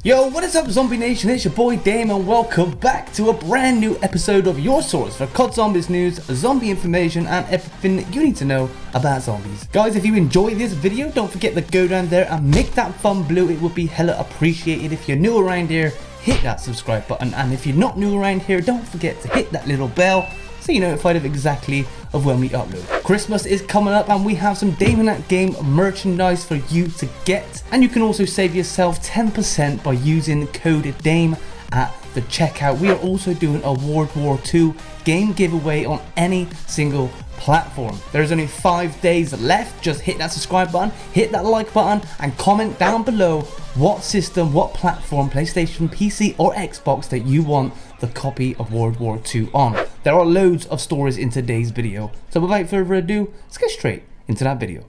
Yo, what is up Zombie Nation, it's your boy Dame and welcome back to a brand new episode of your source for COD Zombies news, zombie information and everything that you need to know about zombies. Guys, if you enjoy this video, don't forget to go down there and make that thumb blue, it would be hella appreciated. If you're new around here, hit that subscribe button, and if you're not new around here, don't forget to hit that little bell so you're notified of exactly of when we upload. Christmas is coming up and we have some DameAndThatGame merchandise for you to get, and you can also save yourself 10% by using code DAME at the checkout. We are also doing a World War II game giveaway on any single platform. There's only 5 days left. Just hit that subscribe button, hit that like button, and comment down below what system, what platform, PlayStation, PC or Xbox that you want the copy of World War II on. There are loads of stories in today's video, so without further ado, let's get straight into that video.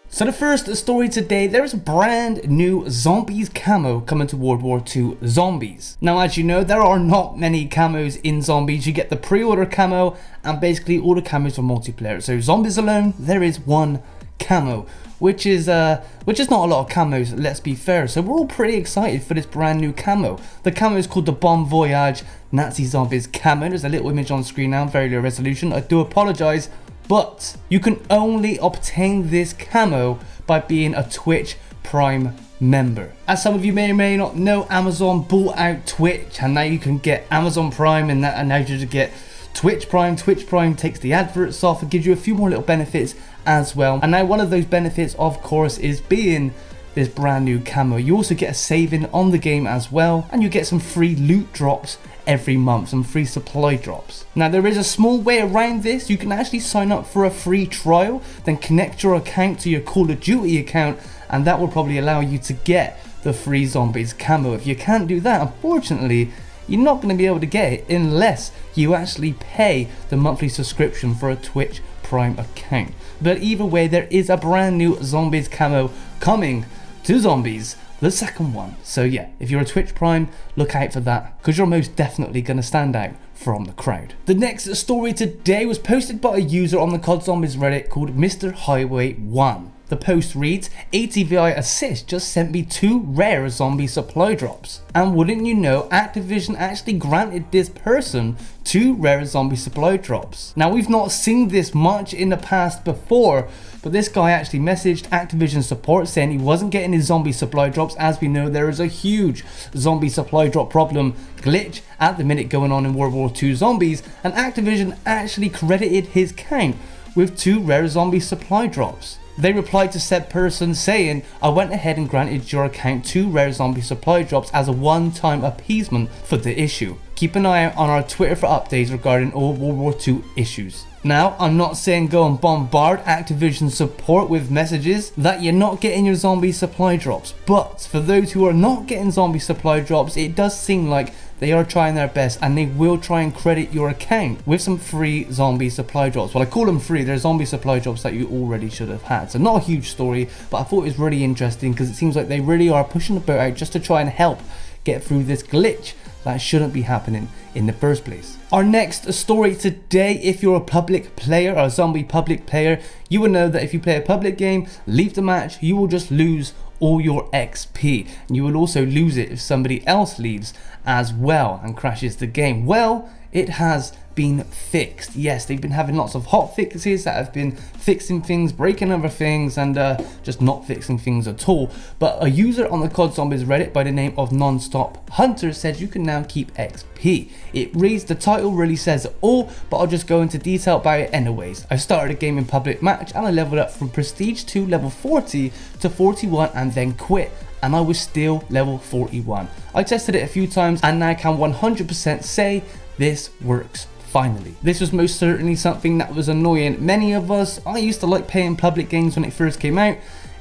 So the first story today, there is a brand new Zombies camo coming to World War II Zombies. Now, as you know, there are not many camos in Zombies. You get the pre-order camo and basically all the camos are multiplayer. So Zombies alone, there is one camo, which is not a lot of camos, let's be fair. So we're all pretty excited for this brand new camo. The camo is called the Voyage Nazi Zombies camo. There's a little image on screen now, very low resolution. I do apologize. But you can only obtain this camo by being a Twitch Prime member. As some of you may or may not know, Amazon bought out Twitch and now you can get Amazon Prime and now you just get Twitch Prime. Twitch Prime takes the adverts off and gives you a few more little benefits as well. And now one of those benefits, of course, is being this brand new camo. You also get a saving on the game as well, and you get some free loot drops every month, some free supply drops. Now there is a small way around this. You can actually sign up for a free trial, then connect your account to your Call of Duty account, and that will probably allow you to get the free Zombies camo. If you can't do that, unfortunately, you're not going to be able to get it unless you actually pay the monthly subscription for a Twitch Prime account. But either way, there is a brand new Zombies camo coming to Zombies, the second one. So yeah, if you're a Twitch Prime, look out for that, because you're most definitely going to stand out from the crowd. The next story today was posted by a user on the COD Zombies Reddit called Mr. Highway 1. The post reads, ATVI Assist just sent me 2 rare zombie supply drops. And wouldn't you know, Activision actually granted this person 2 rare zombie supply drops. Now we've not seen this much in the past before, but this guy actually messaged Activision support saying he wasn't getting his zombie supply drops. As we know, there is a huge zombie supply drop problem glitch at the minute going on in World War II Zombies, and Activision actually credited his count with 2 rare zombie supply drops. They replied to said person saying, I went ahead and granted your account 2 rare zombie supply drops as a one-time appeasement for the issue. Keep an eye out on our Twitter for updates regarding all World War II issues. Now, I'm not saying go and bombard Activision support with messages that you're not getting your zombie supply drops, but for those who are not getting zombie supply drops, it does seem like they are trying their best and they will try and credit your account with some free zombie supply drops. Well, I call them free, they're zombie supply drops that you already should have had. So not a huge story, but I thought it was really interesting because it seems like they really are pushing the boat out just to try and help get through this glitch that shouldn't be happening in the first place. Our next story today, if you're a public player or a zombie public player, you will know that if you play a public game, leave the match, you will just lose all your XP. And you will also lose it if somebody else leaves as well and crashes the game. Well, it has been fixed. Yes, they've been having lots of hot fixes that have been fixing things, breaking other things, and just not fixing things at all. But a user on the COD Zombies Reddit by the name of Nonstop Hunter says you can now keep XP. It reads, the title really says it all, but I'll just go into detail about it anyways. I started a game in public match and I leveled up from Prestige 2 level 40 to 41 and then quit. And I was still level 41. I tested it a few times and now can 100% say this works finally. This was most certainly something that was annoying many of us. I used to like playing public games when it first came out,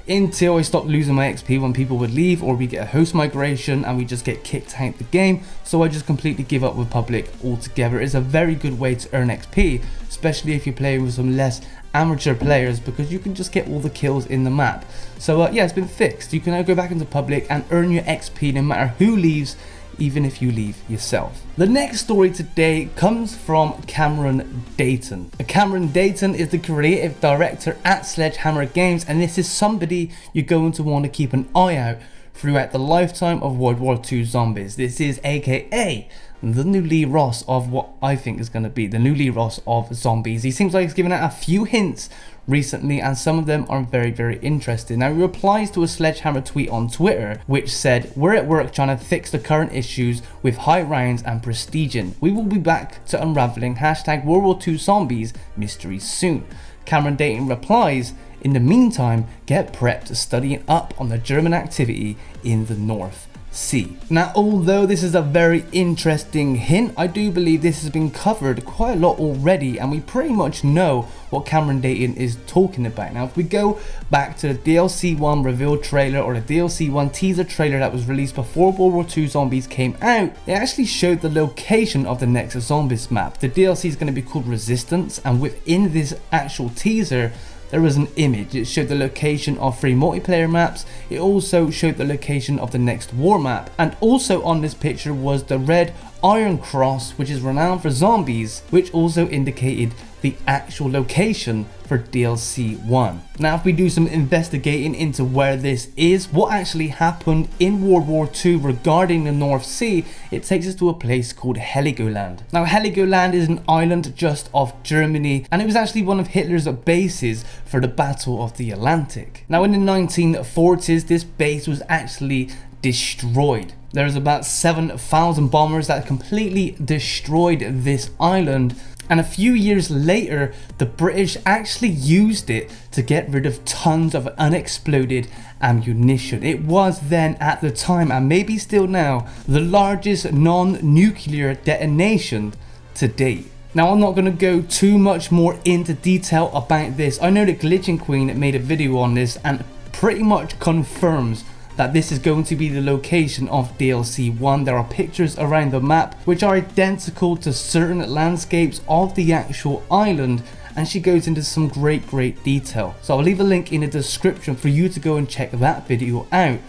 until I stopped losing my XP when people would leave or we get a host migration and we just get kicked out the game. So I just completely give up with public altogether. It's a very good way to earn XP, especially if you're playing with some less amateur players, because you can just get all the kills in the map. So yeah, it's been fixed. You can now go back into public and earn your XP no matter who leaves, even if you leave yourself. The next story today comes from Cameron Dayton. Cameron Dayton is the creative director at Sledgehammer Games, and this is somebody you're going to want to keep an eye out throughout the lifetime of World War II zombies. This is aka the new Lee Ross of what I think is going to be the new Lee Ross of zombies. He seems like he's given out a few hints recently, and some of them are very interesting. Now, he replies to a Sledgehammer tweet on Twitter which said, "We're at work trying to fix the current issues with high rounds and prestiging. We will be back to unraveling #World War II zombies mysteries soon." Cameron Dayton replies, "In the meantime, get prepped studying up on the German activity in the North Sea." Now, although this is a very interesting hint, I do believe this has been covered quite a lot already, and we pretty much know what Cameron Dayton is talking about. Now, if we go back to the DLC 1 reveal trailer, or the DLC 1 teaser trailer that was released before World War II zombies came out, it actually showed the location of the next zombies map. The DLC is going to be called Resistance, and within this actual teaser there was an image. It showed the location of 3 multiplayer maps. It also showed the location of the next war map, and also on this picture was the red Iron Cross, which is renowned for zombies, which also indicated the actual location for DLC 1. Now, if we do some investigating into where this is, what actually happened in World War II regarding the North Sea, it takes us to a place called Heligoland. Now, Heligoland is an island just off Germany, and it was actually one of Hitler's bases for the Battle of the Atlantic. Now, in the 1940s, this base was actually destroyed. There was about 7,000 bombers that completely destroyed this island, and a few years later the British actually used it to get rid of tons of unexploded ammunition. It was then, at the time, and maybe still now, the largest non-nuclear detonation to date. Now, I'm not going to go too much more into detail about this. I know that Glitching Queen made a video on this and pretty much confirms that this is going to be the location of DLC 1. There are pictures around the map which are identical to certain landscapes of the actual island, and she goes into some great detail. So I'll leave a link in the description for you to go and check that video out.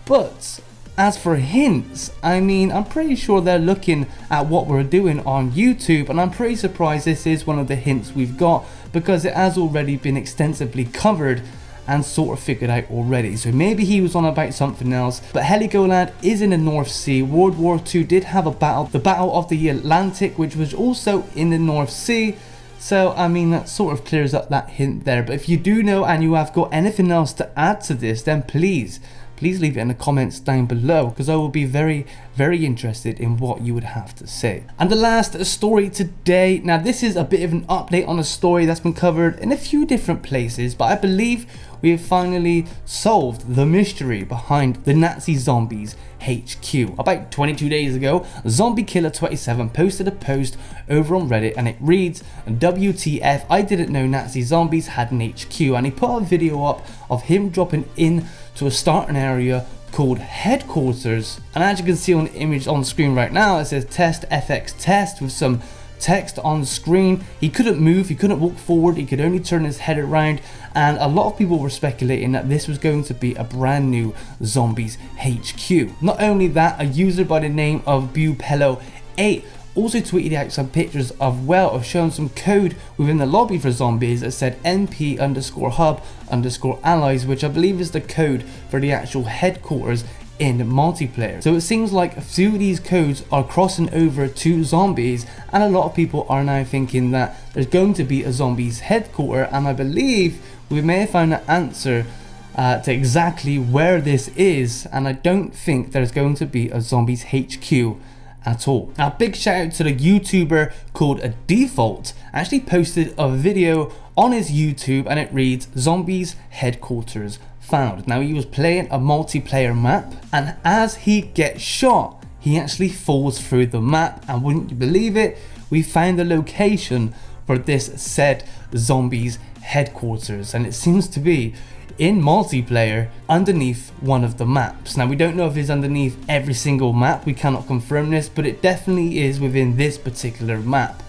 But as for hints, I mean, I'm pretty sure they're looking at what we're doing on YouTube, and I'm pretty surprised this is one of the hints we've got, because it has already been extensively covered and sort of figured out already. So maybe he was on about something else. But Heligoland is in the North Sea. World War II did have a battle, the Battle of the Atlantic, which was also in the North Sea. So I mean, that sort of clears up that hint there. But if you do know and you have got anything else to add to this, then please leave it in the comments down below, because I will be very interested in what you would have to say. And the last story today, now this is a bit of an update on a story that's been covered in a few different places, but I believe we have finally solved the mystery behind the Nazi Zombies HQ. About 22 days ago, Zombie Killer 27 posted a post over on Reddit, and it reads, "WTF, I didn't know Nazi zombies had an HQ," and he put a video up of him dropping in to a starting area called HeadQuarters, and as you can see on the image on screen right now, it says test FX test with some text on the screen. He couldn't move, he couldn't walk forward, he could only turn his head around, and a lot of people were speculating that this was going to be a brand new Zombies HQ. Not only that, a user by the name of Bupello8 also tweeted out some pictures of showing some code within the lobby for zombies that said NP_hub_allies, which I believe is the code for the actual headquarters in multiplayer. So it seems like a few of these codes are crossing over to zombies, and a lot of people are now thinking that there's going to be a zombies headquarter, and I believe we may have found an answer to exactly where this is, and I don't think there's going to be a zombies HQ at all. Now, big shout out to the YouTuber called a Default, actually posted a video on his YouTube, and it reads Zombies Headquarters found. Now, he was playing a multiplayer map, and as he gets shot, he actually falls through the map, and wouldn't you believe it, we found the location for this said Zombies Headquarters, and it seems to be in multiplayer underneath one of the maps. Now, we don't know if it's underneath every single map, we cannot confirm this, but it definitely is within this particular map.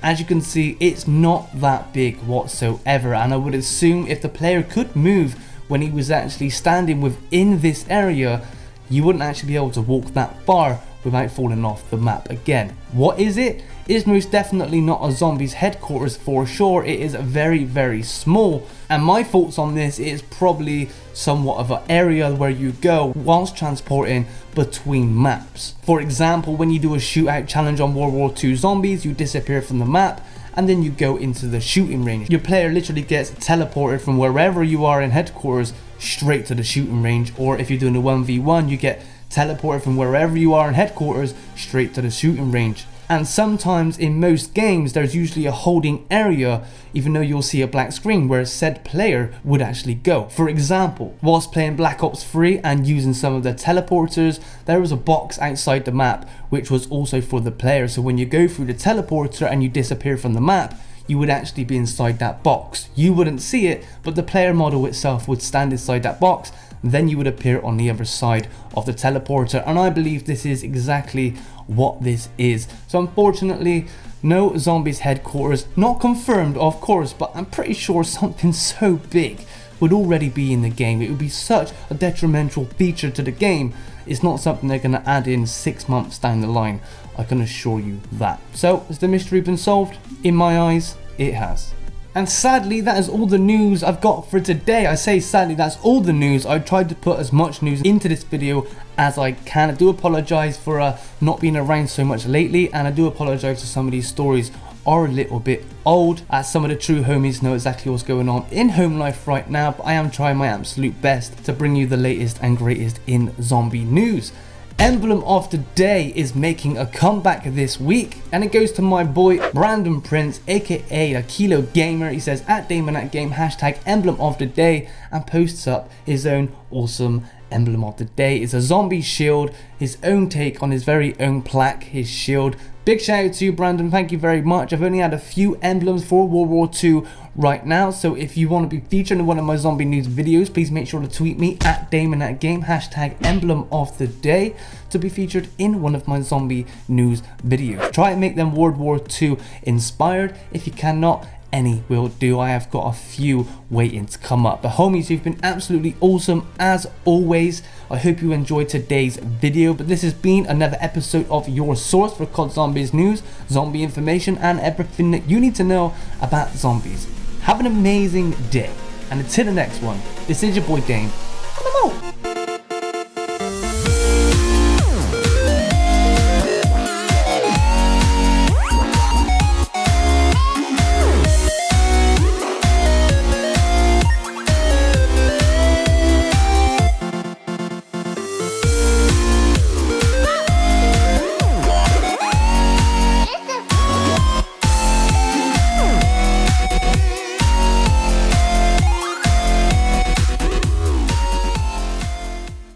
As you can see, it's not that big whatsoever, and I would assume if the player could move when he was actually standing within this area, you wouldn't actually be able to walk that far without falling off the map again. What is it? It's most definitely not a zombie's headquarters for sure. It is very small, and my thoughts on this is probably somewhat of an area where you go whilst transporting between maps. For example, when you do a shootout challenge on World War II zombies, you disappear from the map and then you go into the shooting range. Your player literally gets teleported from wherever you are in headquarters straight to the shooting range, or if you're doing a 1v1, you get teleported from wherever you are in headquarters straight to the shooting range. And sometimes in most games there's usually a holding area, even though you'll see a black screen where said player would actually go. For example, whilst playing Black Ops 3 and using some of the teleporters, there was a box outside the map which was also for the player, so when you go through the teleporter and you disappear from the map, you would actually be inside that box. You wouldn't see it, but the player model itself would stand inside that box, then you would appear on the other side of the teleporter, and I believe this is exactly what this is. So unfortunately, no zombies headquarters, not confirmed of course, but I'm pretty sure something so big would already be in the game. It would be such a detrimental feature to the game. It's not something they're going to add in 6 months down the line, I can assure you that. So has the mystery been solved? In my eyes, it has. And sadly, that is all the news I've got for today. I say sadly, that's all the news. I tried to put as much news into this video as I can. I do apologize for not being around so much lately, and I do apologize for some of these stories are a little bit old, as some of the true homies know exactly what's going on in home life right now, but I am trying my absolute best to bring you the latest and greatest in zombie news. Emblem of the day is making a comeback this week, and it goes to my boy Brandon Prince, aka the Kilo Gamer. He says @DameAndThatGame hashtag emblem of the day, and posts up his own awesome emblem of the day. It's a zombie shield, his own take on his very own plaque, his shield. Big shout out to you, Brandon, thank you very much. I've only had a few emblems for World War II right now, so if you want to be featured in one of my zombie news videos, please make sure to tweet me @DameAndThatGame hashtag emblem of the day to be featured in one of my zombie news videos. Try and make them World War II inspired. If you cannot, any will do. I have got a few waiting to come up. The homies, you've been absolutely awesome as always. I hope you enjoyed today's video, but this has been another episode of your source for COD Zombies news, zombie information, and everything that you need to know about zombies. Have an amazing day, and until the next one, this is your boy Dame,